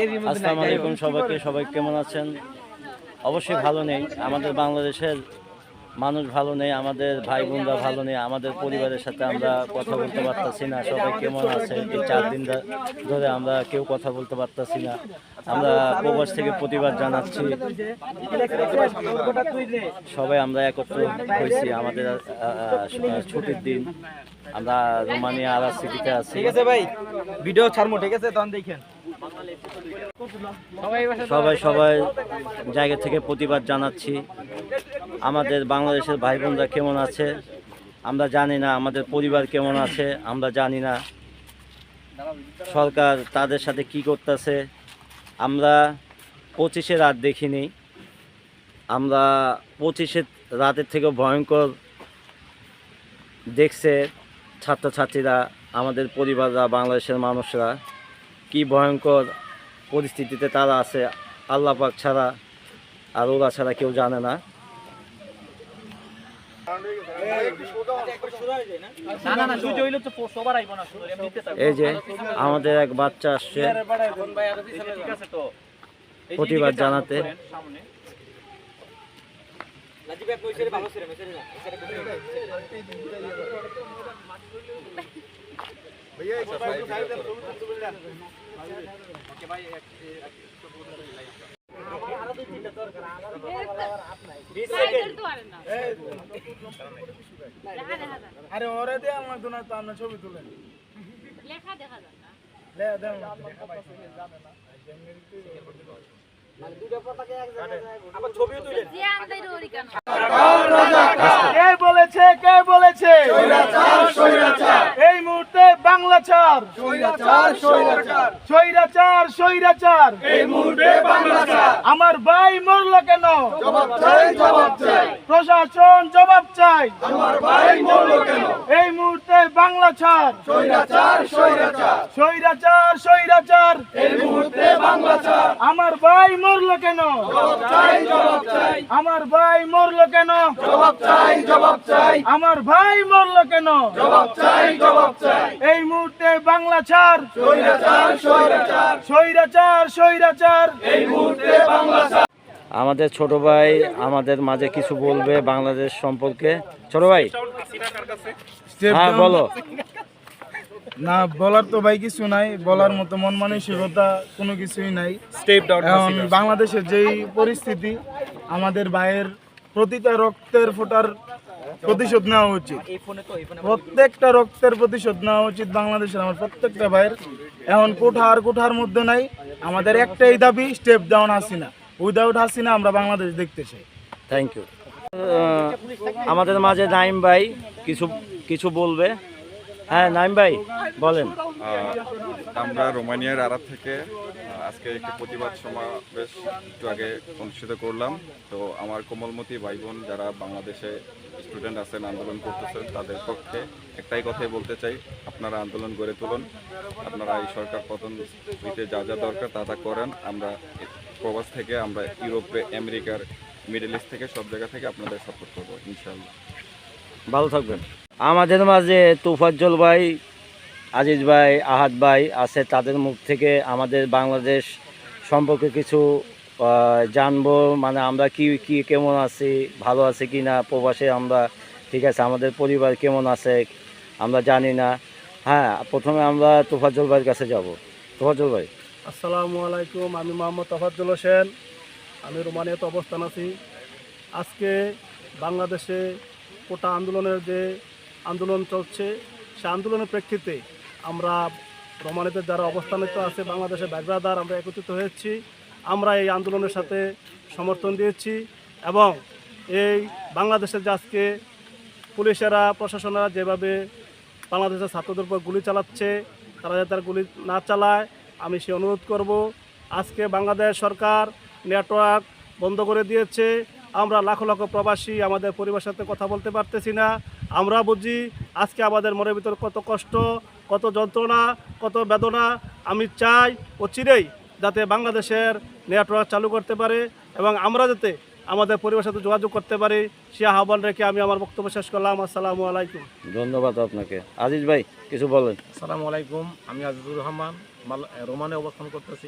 আসসালামু আলাইকুম সবাইকে। সবাই কেমন আছেন? অবশ্যই ভালো নেই। আমাদের বাংলাদেশের মানুষ ভালো নেই, আমাদের ভাই বোনরা ভালো নেই, আমাদের পরিবারের সাথে আমরা কথা বলতে পারতেছি না। সবাই কেমন আছে? এই 4 দিন ধরে আমরা কেউ কথা বলতে পারতেছি না। আমরা প্রবাস থেকে প্রতিবাদ জানাচ্ছি। সবাই আমরা একত্র হয়েছি আমাদের ছুটির দিন। আমরা রোমানিয়া আরার সিটিতে আছি। ঠিক আছে ভাই, ভিডিও ছাড়বো, ঠিক আছে? তখন দেখেন সবাই জায়গা থেকে প্রতিবাদ জানাচ্ছি। আমাদের বাংলাদেশের ভাই বোনরা কেমন আছে আমরা জানি না, আমাদের পরিবার কেমন আছে আমরা জানি না, সরকার তাদের সাথে কি করতেছে। আমরা 25-এ রাত দেখিনি, আমরা 25-এর রাতের থেকে ভয়ঙ্কর দেখছে ছাত্রছাত্রীরা, আমাদের পরিবাররা, বাংলাদেশের মানুষরা কি ভয়ঙ্কর পরিস্থিতিতে তারা আছে। আল্লাহ পাক ছাড়া আর ওরা ছাড়া কেউ জানে না। এই যে আমাদের এক বাচ্চা আসছে প্রতিবাদ জানাতে। আরে ওরে দিয়ে আমার তো না, তো আমরা ছবি তুলেন লেখা দেখা যায় না, লেখা দেন না মানে দুটো পতাকা এক জায়গায় আবার ছবিও তুলেন। যে আন্দাই রোরি কেন কে বলেছে স্বৈরাচার স্বৈরাচার এই মুহূর্তে বাংলা ছাড়, স্বৈরাচার এই মুহূর্তে বাংলা ছাড়। আমার ভাই মরলো কেন? জবাব চাই প্রশাসন, জবাব চাই। আমার ভাই মরলো কেন? এই মুহূর্তে বাংলা ছাড়, স্বৈরাচার এই মুহূর্তে বাংলা ছাড়। আমার ভাই মরলো কেন? জবাব চাই আমার ভাই মরলো কেন? জবাব চাই আমার ভাই মরলো কেন? জবাব চাই এই মুহূর্তে বাংলা ছাড়, স্বৈরাচার এই মুহূর্তে বাংলা ছাড়। আমাদের ছোট ভাই আমাদের মাঝে কিছু বলবে বাংলাদেশ সম্পর্কে। ছোট ভাই, হ্যাঁ বলো। না বলার তো ভাই কিছু নাই, বলার মতো মন মানসিকতা কোনো কিছুই নাই। এখন বাংলাদেশের যেই পরিস্থিতি, আমাদের ভাইয়ের প্রতিটা রক্তের ফোঁটার প্রতিশোধ নেওয়া উচিত, প্রত্যেকটা রক্তের প্রতিশোধ নেওয়া উচিত বাংলাদেশের আমার প্রত্যেকটা ভাইয়ের। এখন কোঠার মধ্যে নাই, আমাদের একটাই দাবি, step down Hasina. Without Hasina আমরা বাংলাদেশ দেখতে চাই। Thank you. আমাদের মাঝে নাইম ভাই কিছু বলবে। হ্যাঁ নাইম ভাই বলেন। আমরা রোমানিয়ার আরার থেকে আজকে একটি প্রতিবাদ সমাবেশ একটু আগে অনুষ্ঠিত করলাম। তো আমার কোমলমতি ভাই বোন যারা বাংলাদেশে স্টুডেন্ট আছেন, আন্দোলন করতেছেন, তাদের পক্ষে একটাই কথাই বলতে চাই, আপনারা আন্দোলন গড়ে তুলুন। আপনারা এই সরকার পতন দিতে যা যা দরকার তা করেন। আমরা প্রবাস থেকে, আমরা ইউরোপে, আমেরিকার, মিডল ইস্ট থেকে, সব জায়গা থেকে আপনাদের সাপোর্ট করবো ইনশাআল্লাহ। ভালো থাকবেন। আমাদের মাঝে তোফাজ্জল ভাই, আজিজ ভাই, আহাদ ভাই আছে। তাদের মুখ থেকে আমাদের বাংলাদেশ সম্পর্কে কিছু জানবো, মানে আমরা কি কেমন আছি, ভালো আছি কি না প্রবাসে আমরা, ঠিক আছে, আমাদের পরিবার কেমন আছে আমরা জানি না। হ্যাঁ, প্রথমে আমরা তোফাজ্জল ভাইয়ের কাছে যাব। তোফাজ্জল ভাই। আসসালামু আলাইকুম, আমি মোহাম্মদ তোফাজ্জল হোসেন, আমি রোমানিয়াতে অবস্থান আছি। আজকে বাংলাদেশে কোটা আন্দোলনের যে আন্দোলন চলছে, সে আন্দোলনের প্রেক্ষিতে আমরা রোমানিয়াতে যারা অবস্থানিত আছে বাংলাদেশের ব্যাগরাদার, আমরা একত্রিত হয়েছি। আমরা এই আন্দোলনের সাথে সমর্থন দিয়েছি এবং এই বাংলাদেশের যে আজকে পুলিশেরা, প্রশাসনরা যেভাবে বাংলাদেশের ছাত্রদের উপর গুলি চালাচ্ছে, তারা যাতে তার গুলি না চালায়, আমি সে অনুরোধ করব। আজকে বাংলাদেশ সরকার নেটওয়ার্ক বন্ধ করে দিয়েছে। আমরা লাখো লাখো প্রবাসী আমাদের পরিবারের সাথে কথা বলতে পারতেছি না। আমরা বুঝি আজকে আমাদের মনের ভিতর কত কষ্ট, কত যন্ত্রণা, কত বেদনা। আমি চাই অচিরেই যাতে বাংলাদেশের নেটওয়ার্ক চালু করতে পারে এবং আমরা যাতে আমাদের পরিবারের সাথে যোগাযোগ করতে পারি, সে আহ্বান রেখে আমি আমার বক্তব্য শেষ করলাম। আসসালামু আলাইকুম। ধন্যবাদ আপনাকে। আজিজ ভাই কিছু বলেন। আসসালামু আলাইকুম, আমি আজিজুর রহমান, রোমানে অবস্থান করতেছি।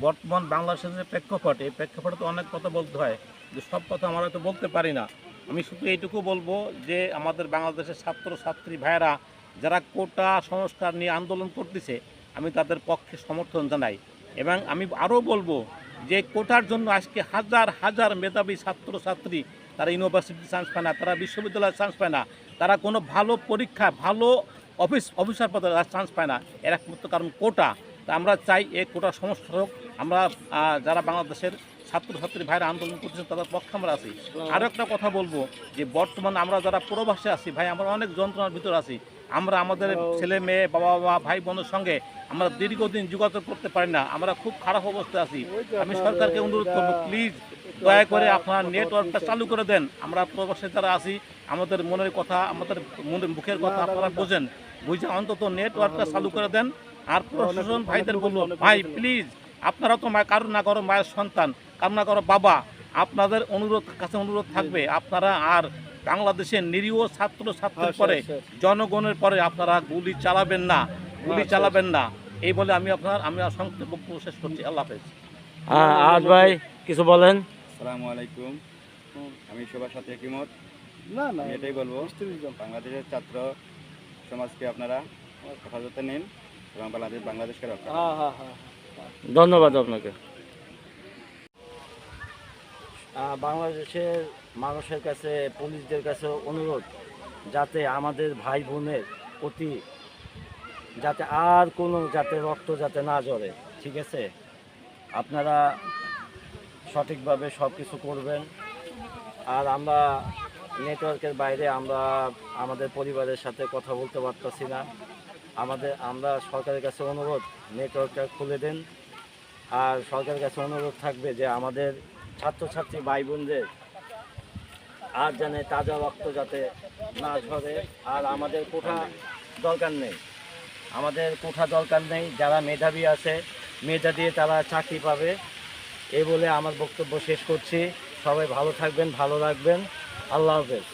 বর্তমান বাংলাদেশের যে প্রেক্ষাপট, এই প্রেক্ষাপটে তো অনেক কথা বলতে হয়, যে সব কথা আমরা হয়তো বলতে পারি না। আমি শুধু এইটুকু বলবো যে আমাদের বাংলাদেশের ছাত্র ছাত্রী ভাইয়েরা যারা কোটা সংস্কার নিয়ে আন্দোলন করতেছে, আমি তাদের পক্ষে সমর্থন জানাই। এবং আমি আরও বলবো যে কোটার জন্য আজকে হাজার হাজার মেধাবী ছাত্র ছাত্রী তারা ইউনিভার্সিটি চান্স পায় না, তারা বিশ্ববিদ্যালয়ের চান্স পায় না, তারা কোনো ভালো পরীক্ষা ভালো অফিসার পদে চান্স পায় না, এর একমাত্র কারণ কোটা। তা আমরা চাই এই কোটা সংস্কার হোক। আমরা যারা বাংলাদেশের ছাত্রছাত্রী ভাইরা আন্দোলন করতেছেন তাদের পক্ষে আমরা আছি। আরও একটা কথা বলবো যে বর্তমানে আমরা যারা প্রবাসে আছি ভাই, আমরা অনেক যন্ত্রণার ভিতর আছি। আমরা আমাদের ছেলে মেয়ে বাবা বাবা ভাই বোনের সঙ্গে আমরা দীর্ঘদিন যোগাযোগ করতে পারি না, আমরা খুব খারাপ অবস্থায় আছি। আমি সরকারকে অনুরোধ করবো, প্লিজ দয়া করে আপনারা নেটওয়ার্কটা চালু করে দেন। আমরা প্রবাসে যারা আছি আমাদের মনের কথা, আমাদের মুখের কথা আপনারা বোঝেন, বুঝে অন্তত নেটওয়ার্কটা চালু করে দেন। আর প্রশাসন ভাইদের বলবো, ভাই প্লিজ আপনারা তো কারো না কারো মায়ের সন্তান, কারো না কারো বাবা, আপনাদের কাছে অনুরোধ থাকবে আপনারা আর বাংলাদেশের নিরীহ ছাত্র ছাত্রীর পরে জনগণের পরে আপনারা গুলি চালাবেন না। এই বলে আমি সংক্ষিপ্ত বক্তব্য শেষ করছি। আল্লাহ হাফেজ। আহাদ ভাই কিছু বলেন। আসসালামু আলাইকুম, আমি সবার সাথে একমত। না আমি এটাই বলবো, বাংলাদেশের ছাত্র সমাজকে আপনারা হেফাজতে নিন এবং বাংলাদেশকে রক্ষা করুন। ধন্যবাদ আপনাকে। বাংলাদেশের মানুষের কাছে, পুলিশদের কাছে অনুরোধ, যাতে আমাদের ভাই বোনের প্রতি যাতে আর কোনো রক্ত যাতে না ঝরে, ঠিক আছে? আপনারা সঠিকভাবে সব কিছু করবেন। আর আমরা নেটওয়ার্কের বাইরে আমরা আমাদের পরিবারের সাথে কথা বলতে পারতেছি না। আমরা সরকারের কাছে অনুরোধ, নেটওয়ার্কটা খুলে দেন। আর সরকারের কাছে অনুরোধ থাকবে যে আমাদের ছাত্রছাত্রী ভাই বোনদের আর জানে তাজা রক্ত যাতে না ঝরে। আর আমাদের কোঠা দরকার নেই, যারা মেধাবী আছে মেধা দিয়ে তারা চাকরি পাবে। এই বলে আমার বক্তব্য শেষ করছি। সবাই ভালো থাকবেন, ভালো রাখবেন। আল্লাহ হাফেজ।